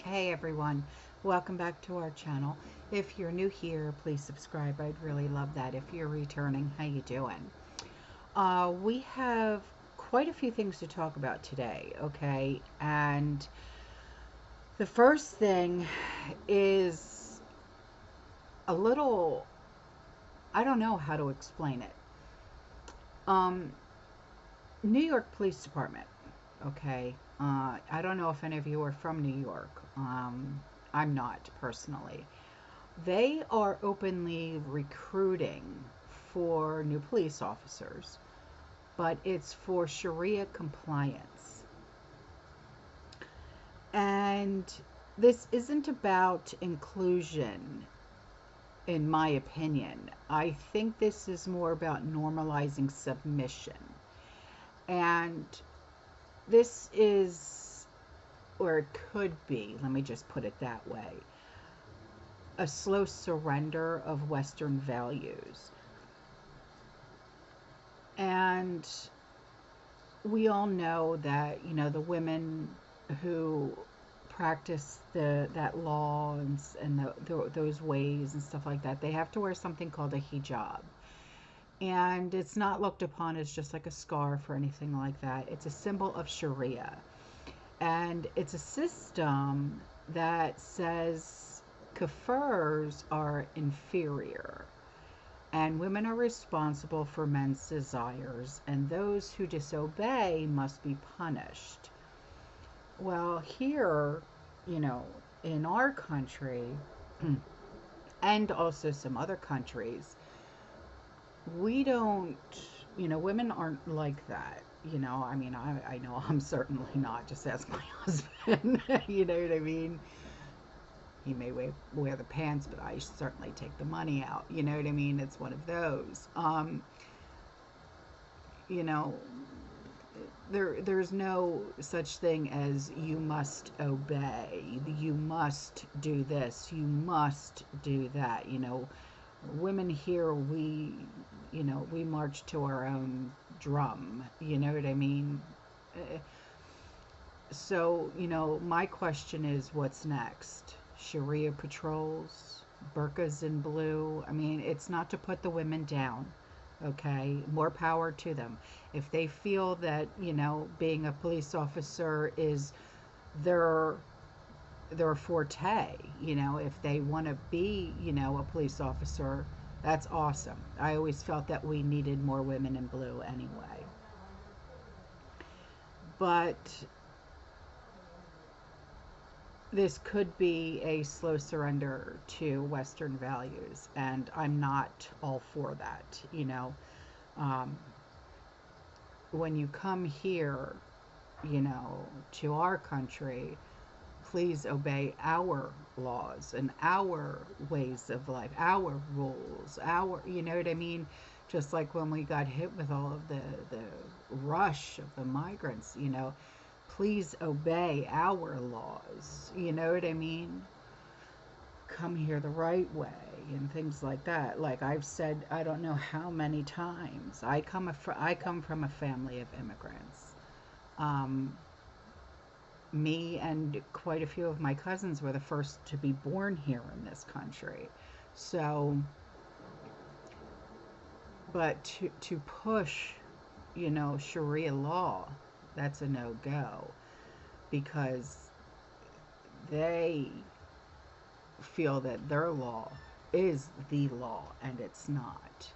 Hey everyone, welcome back to our channel. If you're new here, please subscribe. I'd really love that. If you're returning, how you doing? We have quite a few things to talk about today, okay? And the first thing is a little, I don't know how to explain it. Um, New York Police Department, okay? I don't know if any of you are from New York. I'm not personally. They are openly recruiting for new police officers, but it's for Sharia compliance. And this isn't about inclusion, in my opinion. I think this is more about normalizing submission. And this is, or it could be, let me just put it that way, a slow surrender of Western values. And we all know that, the women who practice that law and those ways and stuff like that, they have to wear something called a hijab. And it's not looked upon as just like a scarf or anything like that. It's a symbol of Sharia. And it's a system that says kafirs are inferior and women are responsible for men's desires, and those who disobey must be punished. Well, here, in our country, and also some other countries, we don't, women aren't like that. I mean, I know I'm certainly not. Just ask my husband. You know what I mean? He may wear the pants, but I certainly take the money out. You know what I mean? It's one of those. You know, there's no such thing as you must obey. You must do this. You must do that. Women here, we march to our own drum. You know what I mean? So, my question is, what's next? Sharia patrols, burqas in blue. I mean, it's not to put the women down, okay? More power to them. If they feel that, being a police officer is their forte, if they want to be, a police officer, that's awesome. I always felt that we needed more women in blue anyway. But this could be a slow surrender to Western values, and I'm not all for that. Um, when you come here, to our country, please obey our laws and our ways of life, our rules, you know what I mean? Just like when we got hit with all of the rush of the migrants, please obey our laws. You know what I mean? Come here the right way and things like that. Like I've said, I don't know how many times. I come from a family of immigrants. Um, Me and quite a few of my cousins were the first to be born here in this country. So, but to push, Sharia law, that's a no-go, because they feel that their law is the law, and it's not.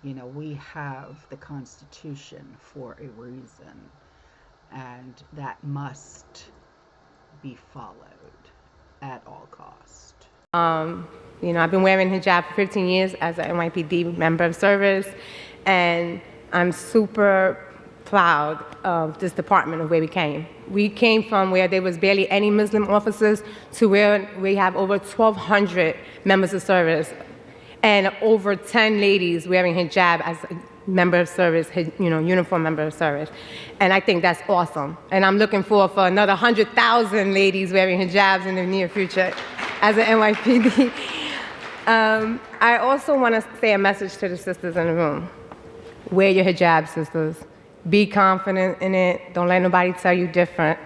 We have the Constitution for a reason, and that must be followed at all cost. I've been wearing hijab for 15 years as an NYPD member of service, and I'm super proud of this department of where we came. We came from where there was barely any Muslim officers to where we have over 1,200 members of service and over 10 ladies wearing hijab as a member of service, uniform member of service. And I think that's awesome. And I'm looking forward for another 100,000 ladies wearing hijabs in the near future as an NYPD. I also want to say a message to the sisters in the room. Wear your hijab, sisters. Be confident in it. Don't let nobody tell you different.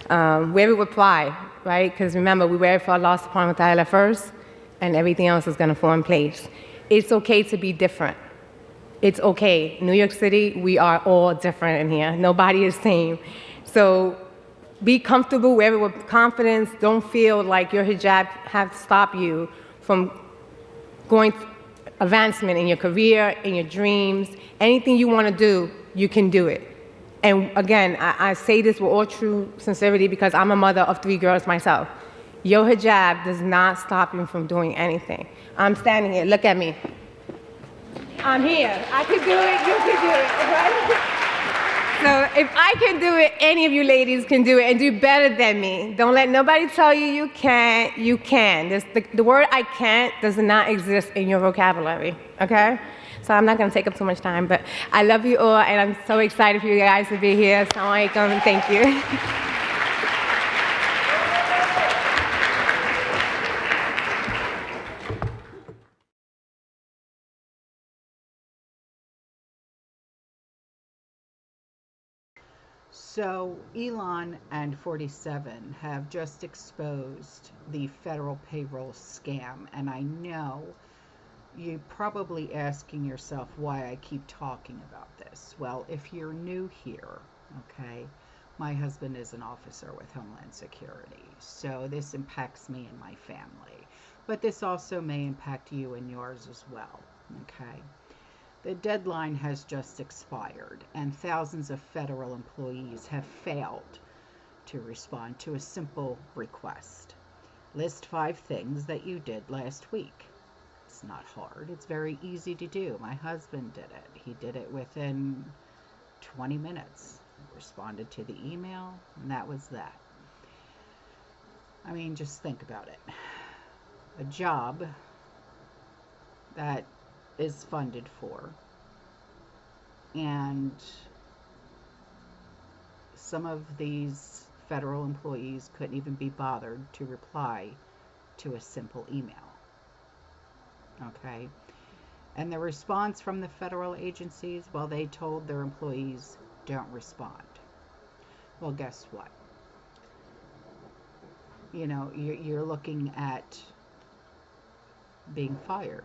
Wear it with pride. right? Because remember, we wear it for Allah subhanahu wa ta'ala first, and everything else is going to fall in place. It's okay to be different. It's okay. New York City, we are all different in here. Nobody is same. So be comfortable, wear it with confidence. Don't feel like your hijab has to stop you from going advancement in your career, in your dreams. Anything you want to do, you can do it. And again, I say this with all true sincerity because I'm a mother of 3 girls myself. Your hijab does not stop you from doing anything. I'm standing here, look at me. I'm here. I can do it, you can do it, right? So if I can do it, any of you ladies can do it and do better than me. Don't let nobody tell you you can't, you can. The word I can't does not exist in your vocabulary, okay? So I'm not going to take up too much time, but I love you all, and I'm so excited for you guys to be here. Assalamu alaikum, thank you. So Elon and 47 have just exposed the federal payroll scam, and I know you're probably asking yourself why I keep talking about this. Well, if you're new here, okay, my husband is an officer with Homeland Security, so this impacts me and my family. But this also may impact you and yours as well, okay? The deadline has just expired, and thousands of federal employees have failed to respond to a simple request. List 5 things that you did last week. It's not hard. It's very easy to do. My husband did it. He did it within 20 minutes. He responded to the email, and that was that. I mean, just think about it. A job that is funded for, and some of these federal employees couldn't even be bothered to reply to a simple email. Okay? And the response from the federal agencies, well, they told their employees, don't respond. Well, guess what? You know, you're looking at being fired.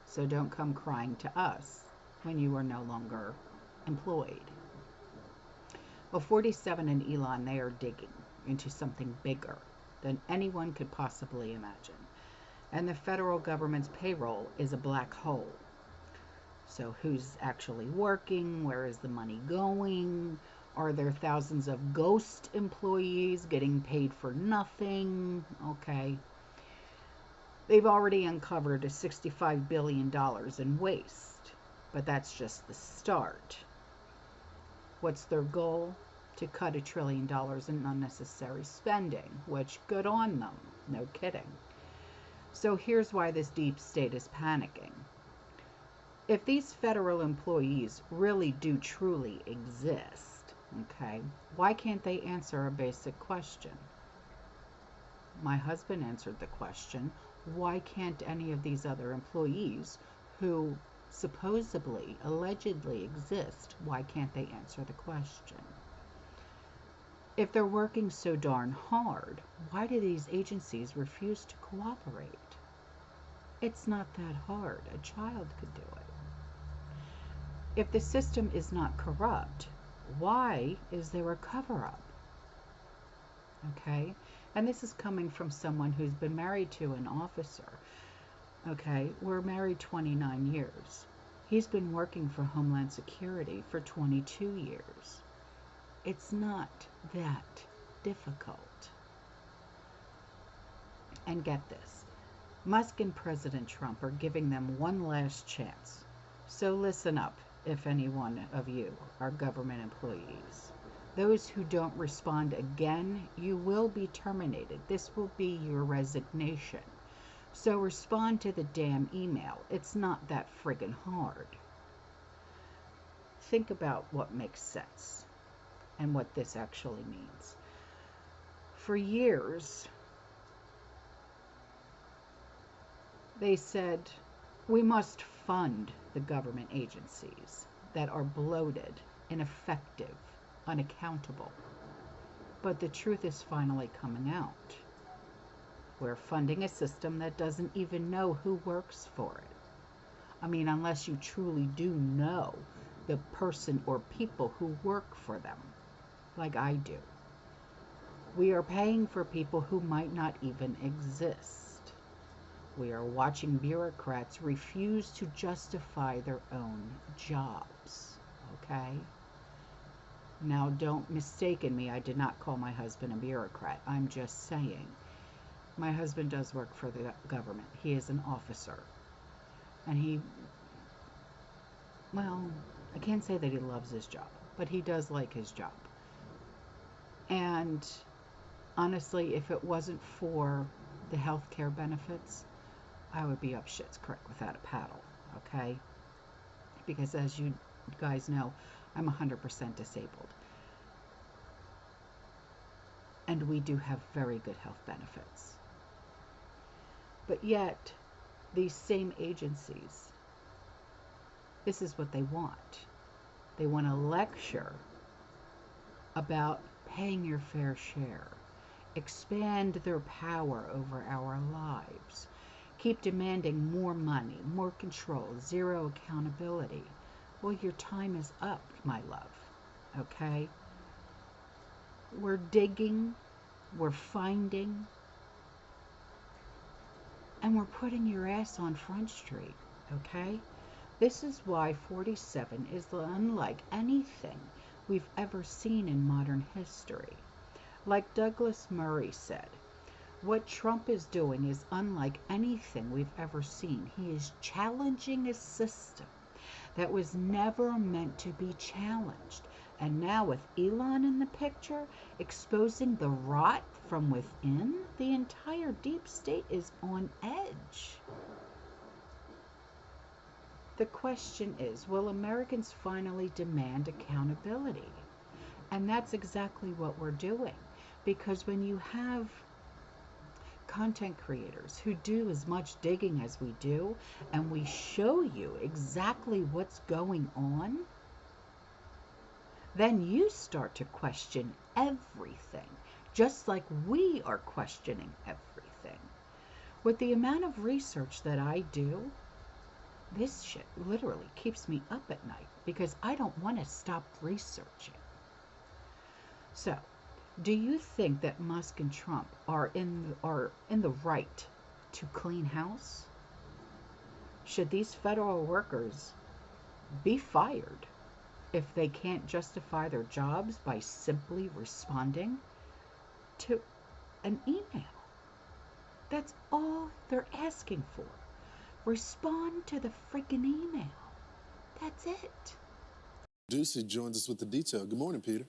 So don't come crying to us when you are no longer employed. Well, 47 and Elon, they are digging into something bigger than anyone could possibly imagine. And the federal government's payroll is a black hole. So who's actually working? Where is the money going? Are there thousands of ghost employees getting paid for nothing? Okay. They've already uncovered $65 billion in waste, but that's just the start. What's their goal? To cut $1 trillion in unnecessary spending, which good on them, no kidding. So here's why this deep state is panicking. If these federal employees really do truly exist, okay, why can't they answer a basic question? My husband answered the question, why can't any of these other employees who supposedly, allegedly exist, why can't they answer the question? If they're working so darn hard, why do these agencies refuse to cooperate? It's not that hard. A child could do it. If the system is not corrupt, why is there a cover-up? Okay? And this is coming from someone who's been married to an officer. Okay? We're married 29 years. He's been working for Homeland Security for 22 years. It's not that difficult. And get this. Musk and President Trump are giving them one last chance. So listen up, if any one of you are government employees. Those who don't respond again, you will be terminated. This will be your resignation. So respond to the damn email. It's not that friggin' hard. Think about what makes sense and what this actually means. For years, they said, we must fund the government agencies that are bloated, ineffective, unaccountable. But the truth is finally coming out. We're funding a system that doesn't even know who works for it. I mean, unless you truly do know the person or people who work for them, like I do. We are paying for people who might not even exist. We are watching bureaucrats refuse to justify their own jobs. Okay? Now, don't mistaken me. I did not call my husband a bureaucrat. I'm just saying. My husband does work for the government. He is an officer. And well, I can't say that he loves his job, but he does like his job. And honestly, if it wasn't for the health care benefits, I would be up shit's creek without a paddle, okay? Because as you guys know, I'm 100% disabled. And we do have very good health benefits. But yet, these same agencies, this is what they want. They want to lecture about paying your fair share, expand their power over our lives, keep demanding more money, more control, zero accountability. Well, your time is up, my love, okay? We're digging, we're finding, and we're putting your ass on Front Street, okay? This is why 47 is unlike anything we've ever seen in modern history. Like Douglas Murray said, what Trump is doing is unlike anything we've ever seen. He is challenging a system that was never meant to be challenged. And now with Elon in the picture, exposing the rot from within, the entire deep state is on edge. The question is, will Americans finally demand accountability? And that's exactly what we're doing. Because when you have content creators who do as much digging as we do, and we show you exactly what's going on, then you start to question everything, just like we are questioning everything. With the amount of research that I do, this shit literally keeps me up at night because I don't want to stop researching. So, do you think that Musk and Trump are in the right to clean house? Should these federal workers be fired if they can't justify their jobs by simply responding to an email? That's all they're asking for. Respond to the freaking email. That's it. Ducey joins us with the detail. Good morning, Peter.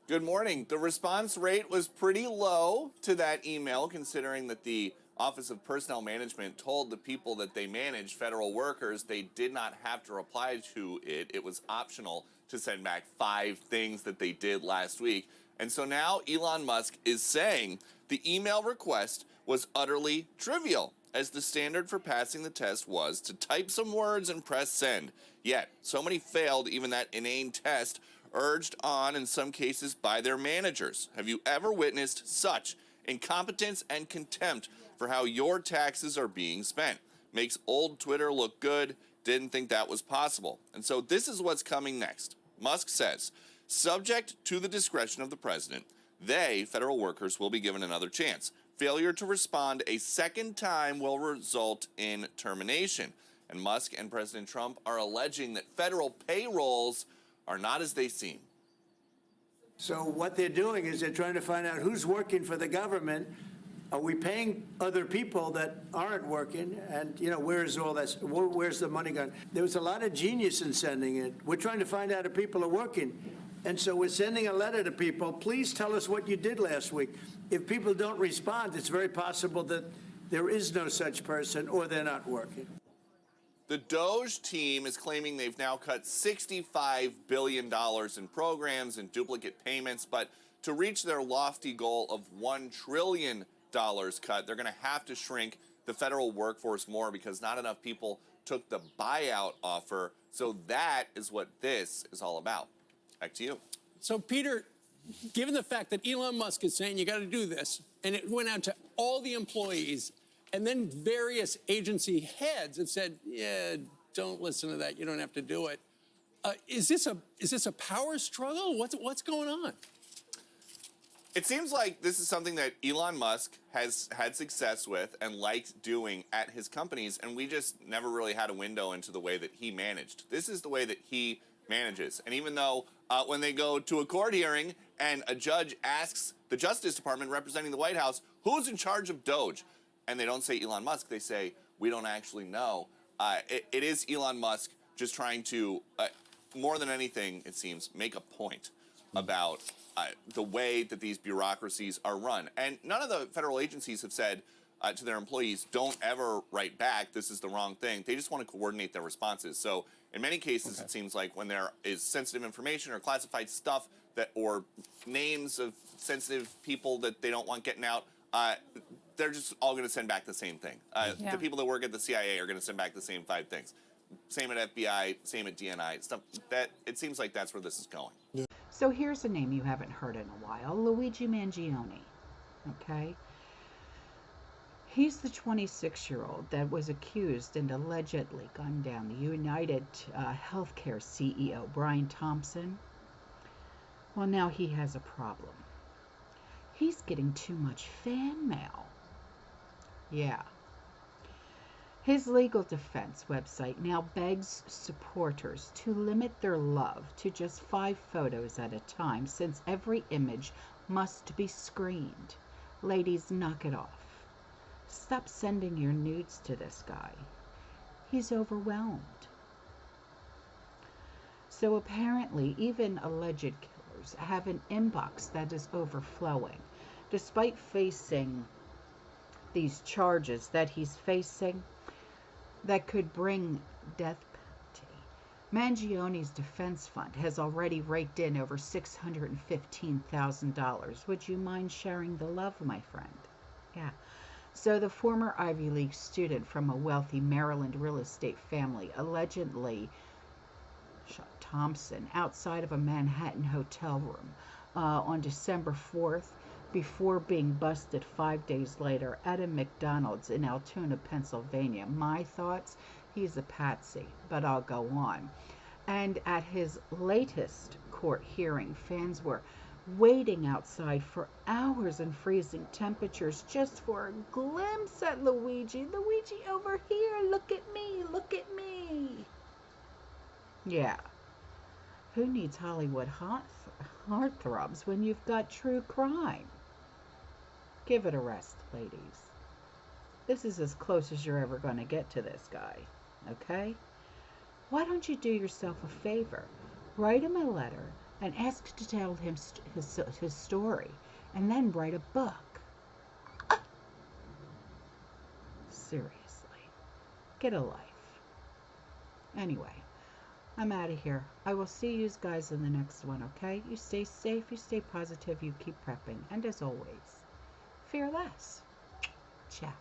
Good morning. The response rate was pretty low to that email, considering that the Office of Personnel Management told the people that they manage, federal workers, they did not have to reply to it. It was optional to send back 5 things that they did last week. And so now Elon Musk is saying the email request was utterly trivial, as the standard for passing the test was to type some words and press send. Yet, so many failed even that inane test, urged on in some cases by their managers. Have you ever witnessed such incompetence and contempt for how your taxes are being spent? Makes old Twitter look good. Didn't think that was possible. And so this is what's coming next. Musk says, subject to the discretion of the president, they, federal workers, will be given another chance. Failure to respond a second time will result in termination. And Musk and President Trump are alleging that federal payrolls are not as they seem. So what they're doing is they're trying to find out who's working for the government. Are we paying other people that aren't working? And, you know, where's all that? Where's the money going? There was a lot of genius in sending it. We're trying to find out if people are working. And so we're sending a letter to people. Please tell us what you did last week. If people don't respond, it's very possible that there is no such person or they're not working. The Doge team is claiming they've now cut $65 billion in programs and duplicate payments, but to reach their lofty goal of $1 trillion cut, they're going to have to shrink the federal workforce more because not enough people took the buyout offer. So that is what this is all about. Back to you. So, Peter, given the fact that Elon Musk is saying you got to do this, and it went out to all the employees, and then various agency heads have said, yeah, don't listen to that. You don't have to do it. Is this a power struggle? What's going on? It seems like this is something that Elon Musk has had success with and liked doing at his companies, and we just never really had a window into the way that he managed. This is the way that he manages. And even though when they go to a court hearing and a judge asks the Justice Department representing the White House, who's in charge of Doge? And they don't say Elon Musk, they say, we don't actually know. It is Elon Musk just trying to, more than anything, it seems, make a point about the way that these bureaucracies are run. And none of the federal agencies have said to their employees, don't ever write back, this is the wrong thing. They just want to coordinate their responses. So in many cases, it seems like when there is sensitive information or classified stuff that, or names of sensitive people that they don't want getting out, they're just all going to send back the same thing. The people that work at the CIA are going to send back the same 5 things. Same at FBI, same at DNI. Stuff that it seems like that's where this is going. So here's a name you haven't heard in a while, Luigi Mangione. Okay? He's the 26-year-old that was accused and allegedly gunned down the United Healthcare CEO, Brian Thompson. Well, now he has a problem. He's getting too much fan mail. Yeah. His legal defense website now begs supporters to limit their love to just 5 photos at a time, since every image must be screened. Ladies, knock it off. Stop sending your nudes to this guy. He's overwhelmed. So apparently, even alleged killers have an inbox that is overflowing. Despite facing these charges that he's facing, that could bring death penalty. Mangione's defense fund has already raked in over $615,000. Would you mind sharing the love, my friend? Yeah. So the former Ivy League student from a wealthy Maryland real estate family allegedly shot Thompson outside of a Manhattan hotel room on December 4th, before being busted 5 days later at a McDonald's in Altoona, Pennsylvania. My thoughts, he's a patsy, but I'll go on. And at his latest court hearing, fans were waiting outside for hours in freezing temperatures just for a glimpse at Luigi. Luigi, over here, look at me, look at me. Yeah. Who needs Hollywood heartthrobs when you've got true crime? Give it a rest, ladies. This is as close as you're ever going to get to this guy, okay? Why don't you do yourself a favor? Write him a letter and ask to tell him his story, and then write a book. Seriously. Get a life. Anyway, I'm out of here. I will see you guys in the next one, okay? You stay safe, you stay positive, you keep prepping, and as always, fear less. Ciao.